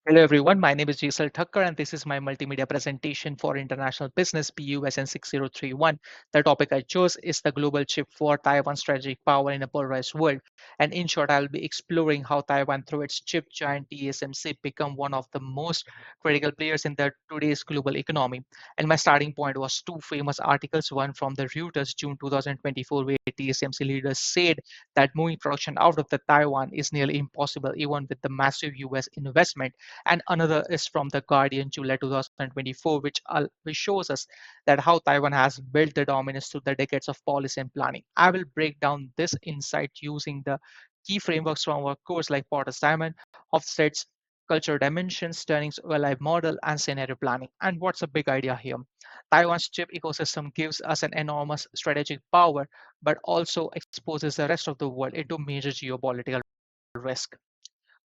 Hello everyone, my name is Jesal Thakkar and this is my multimedia presentation for international business BUSN 6031. The topic I chose is the global chip for Taiwan's strategic power in a polarized world. And in short, I'll be exploring how Taiwan through its chip giant TSMC become one of the most critical players in the today's global economy. And my starting point was two famous articles, one from the Reuters June 2024 where TSMC leaders said that moving production out of the Taiwan is nearly impossible even with the massive US investment, and another is from the Guardian, July 2024, which shows us that how Taiwan has built the dominance through the decades of policy and planning. I will break down this insight using the key frameworks from our course like Porter's Diamond, offsets, cultural dimensions, turning live model, and scenario planning. And what's the big idea here? Taiwan's chip ecosystem gives us an enormous strategic power, but also exposes the rest of the world into major geopolitical risk.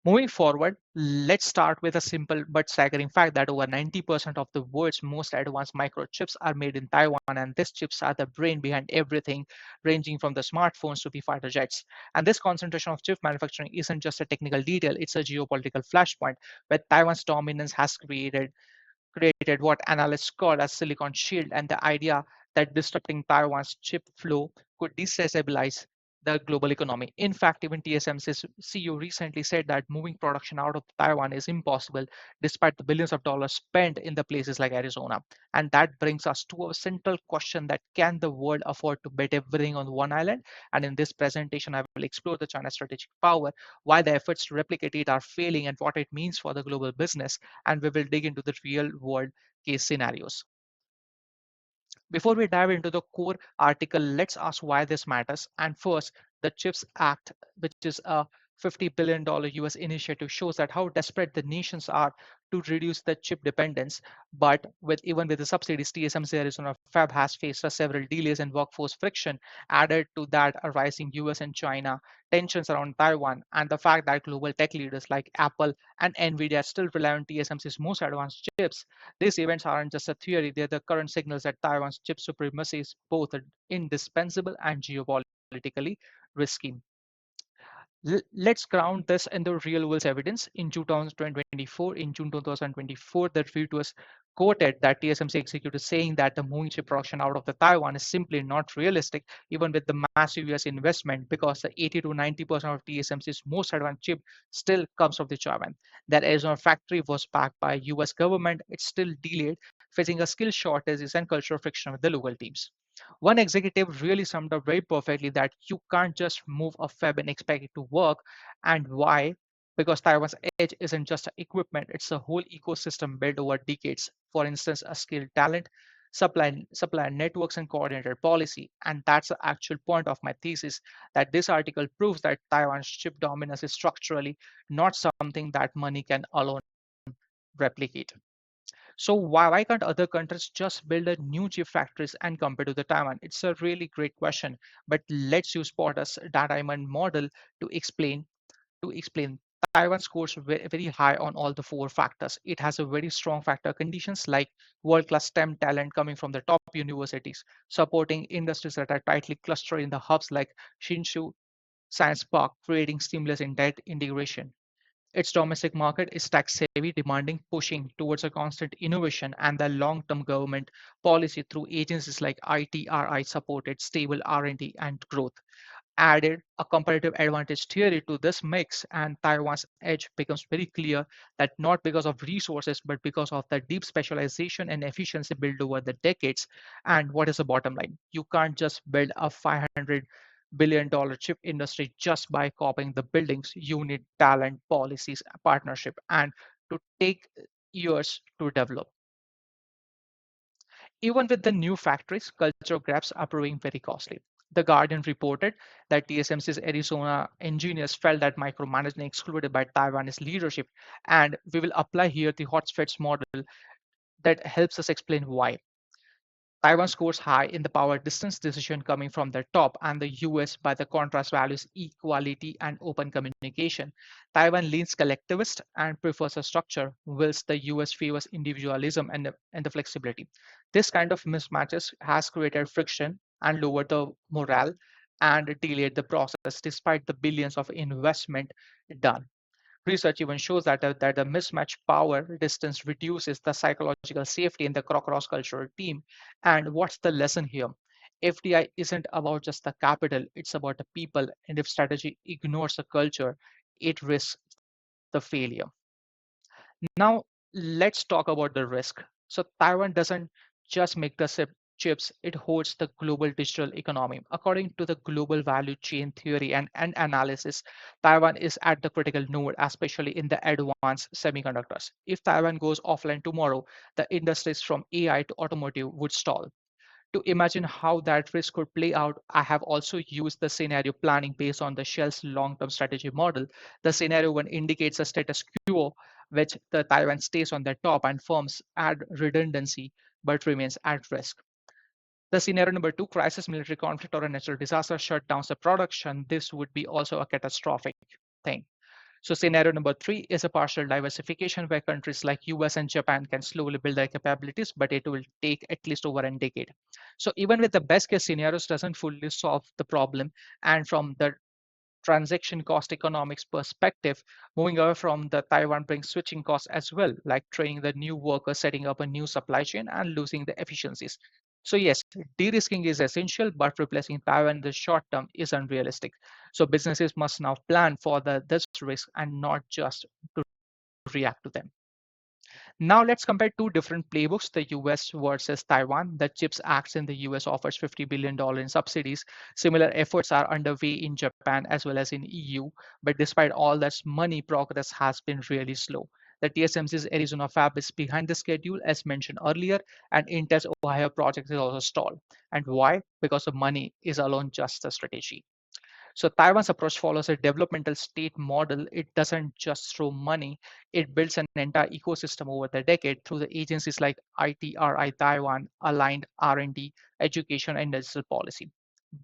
Moving forward, let's start with a simple but staggering fact that over 90% of the world's most advanced microchips are made in Taiwan, and these chips are the brain behind everything, ranging from the smartphones to the fighter jets. And this concentration of chip manufacturing isn't just a technical detail, it's a geopolitical flashpoint where Taiwan's dominance has created what analysts call a silicon shield, and the idea that disrupting Taiwan's chip flow could destabilize the global economy. In fact, even TSMC's CEO recently said that moving production out of Taiwan is impossible despite the billions of dollars spent in the places like Arizona. And that brings us to a central question, that can the world afford to bet everything on one island? And in this presentation, I will explore the China's strategic power, why the efforts to replicate it are failing, and what it means for the global business, and we will dig into the real world case scenarios. Before we dive into the core article, let's ask why this matters. And first, the CHIPS Act, which is a $50 billion US initiative, shows that how desperate the nations are to reduce the chip dependence. But even with the subsidies, TSMC Arizona Fab has faced several delays and workforce friction. Added to that, a rising US and China tensions around Taiwan, and the fact that global tech leaders like Apple and Nvidia still rely on TSMC's most advanced chips. These events aren't just a theory, they're the current signals that Taiwan's chip supremacy is both indispensable and geopolitically risky. Let's ground this in the real world evidence. In June 2024, the tweet was quoted that TSMC executives saying that the moving chip production out of the Taiwan is simply not realistic, even with the massive US investment, because the 80 to 90% of TSMC's most advanced chip still comes from the Taiwan. That Arizona factory was backed by US government. It's still delayed, facing a skill shortages and cultural friction with the local teams. One executive really summed up very perfectly that you can't just move a fab and expect it to work. And why? Because Taiwan's edge isn't just equipment, it's a whole ecosystem built over decades. For instance, a skilled talent, supply networks, and coordinated policy. And that's the actual point of my thesis, that this article proves that Taiwan's chip dominance is structurally not something that money can alone replicate. So why can't other countries just build a new chip factories and compare to the Taiwan? It's a really great question. But let's use Porter's diamond model to explain. Taiwan scores very high on all the four factors. It has a very strong factor conditions like world-class STEM talent coming from the top universities, supporting industries that are tightly clustered in the hubs like Shinshu Science Park, creating seamless integration. Its domestic market is tax-heavy, demanding pushing towards a constant innovation, and the long-term government policy through agencies like ITRI supported stable R&D and growth. Added a competitive advantage theory to this mix, and Taiwan's edge becomes very clear, that not because of resources, but because of the deep specialization and efficiency built over the decades. And what is the bottom line? You can't just build a $500 billion chip industry just by copying the buildings. You need talent, policies, partnership, and to take years to develop. Even with the new factories, cultural gaps are proving very costly. The Guardian reported that TSMC's Arizona engineers felt that micromanagement excluded by Taiwanese leadership, and we will apply here the hotspots model that helps us explain why. Taiwan scores high in the power distance decision coming from the top, and the US, by the contrast, values equality and open communication. Taiwan leans collectivist and prefers a structure, whilst the US favors individualism and the flexibility. This kind of mismatches has created friction and lowered the morale and delayed the process despite the billions of investment done. Research even shows that the mismatched power distance reduces the psychological safety in the cross-cultural team. And what's the lesson here? FDI isn't about just the capital, it's about the people. And if strategy ignores the culture, it risks the failure. Now, let's talk about the risk. So, Taiwan doesn't just make the chips, it holds the global digital economy. According to the global value chain theory and analysis, Taiwan is at the critical node, especially in the advanced semiconductors. If Taiwan goes offline tomorrow, the industries from AI to automotive would stall. To imagine how that risk could play out, I have also used the scenario planning based on the Shell's long-term strategy model. The scenario one indicates a status quo, which the Taiwan stays on the top and firms add redundancy but remains at risk. The scenario number two, crisis, military conflict, or a natural disaster shut down the production. This would be also a catastrophic thing. So scenario number three is a partial diversification where countries like US and Japan can slowly build their capabilities, but it will take at least over a decade. So even with the best case scenarios doesn't fully solve the problem. And from the transaction cost economics perspective, moving away from the Taiwan brings switching costs as well, like training the new workers, setting up a new supply chain and losing the efficiencies. So yes, de-risking is essential, but replacing Taiwan in the short term is unrealistic. So businesses must now plan for this risk and not just to react to them. Now let's compare two different playbooks, the US versus Taiwan. The CHIPS Act in the US offers $50 billion in subsidies. Similar efforts are underway in Japan as well as in EU. But despite all that money, progress has been really slow. The TSMC's Arizona fab is behind the schedule, as mentioned earlier, and Intel's Ohio project is also stalled. And why? Because the money is alone just a strategy. So Taiwan's approach follows a developmental state model. It doesn't just throw money, it builds an entire ecosystem over the decade through the agencies like ITRI Taiwan, aligned R&D, education, and digital policy.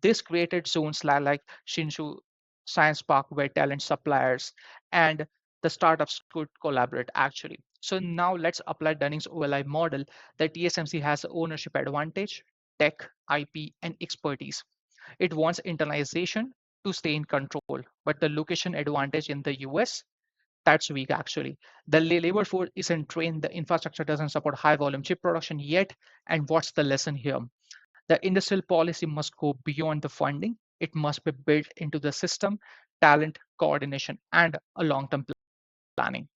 This created zones like Shinshu Science Park where talent suppliers and the startups could collaborate actually. So now let's apply Dunning's OLI model. The TSMC has ownership advantage, tech, IP, and expertise. It wants internalization to stay in control, but the location advantage in the US, that's weak actually. The labor force isn't trained, the infrastructure doesn't support high volume chip production yet. And what's the lesson here? The industrial policy must go beyond the funding. It must be built into the system, talent, coordination, and a long term planning.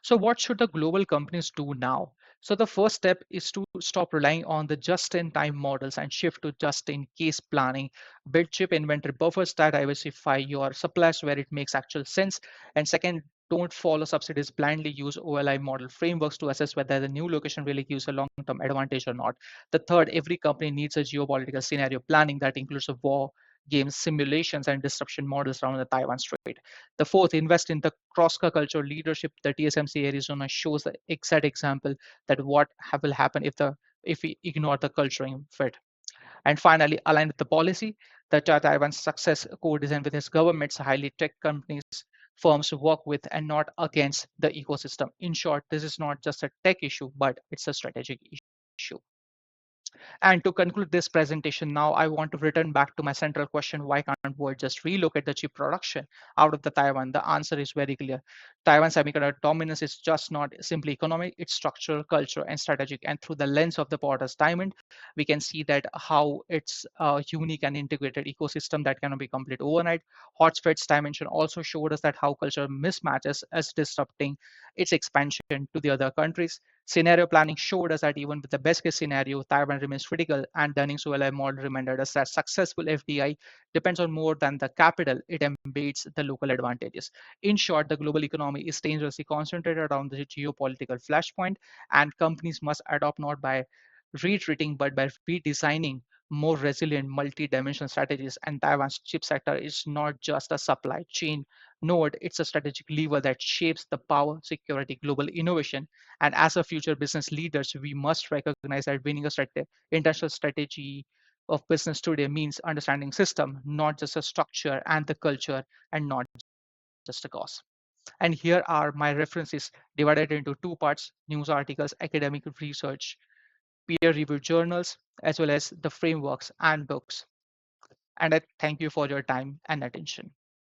So, what should the global companies do now? So, the first step is to stop relying on the just in time models and shift to just in case planning. Build chip inventory buffers that diversify your suppliers where it makes actual sense. And second, don't follow subsidies blindly. Use OLI model frameworks to assess whether the new location really gives a long term advantage or not. The third, every company needs a geopolitical scenario planning that includes a war, games, simulations, and disruption models around the Taiwan Strait. The fourth, invest in the cross-cultural leadership. The TSMC Arizona shows the exact example that what will happen if we ignore the culturing fit. And finally, align with the policy. The Taiwan's success co-design with its governments, highly tech companies, firms work with and not against the ecosystem. In short, this is not just a tech issue, but it's a strategic issue. And to conclude this presentation now, I want to return back to my central question, why can't world just relocate the chip production out of the Taiwan? The answer is very clear. Taiwan semiconductor dominance is just not simply economic, it's structural, cultural, and strategic. And through the lens of the Porter's diamond, we can see that how it's a unique and integrated ecosystem that cannot be complete overnight. Hotspot's dimension also showed us that how cultural mismatches is disrupting its expansion to the other countries. Scenario planning showed us that even with the best case scenario, Taiwan remains critical, and Dunning's OLI model reminded us that successful FDI depends on more than the capital, it embeds the local advantages. In short, the global economy is dangerously concentrated around the geopolitical flashpoint, and companies must adopt not by retreating but by redesigning more resilient multi-dimensional strategies. And Taiwan's chip sector is not just a supply chain node, it's a strategic lever that shapes the power, security, global innovation. And as a future business leaders, we must recognize that winning a international strategy of business today means understanding system, not just a structure and the culture, and not just a cost. And here are my references divided into two parts: news articles, academic research, peer-reviewed journals, as well as the frameworks and books. And I thank you for your time and attention.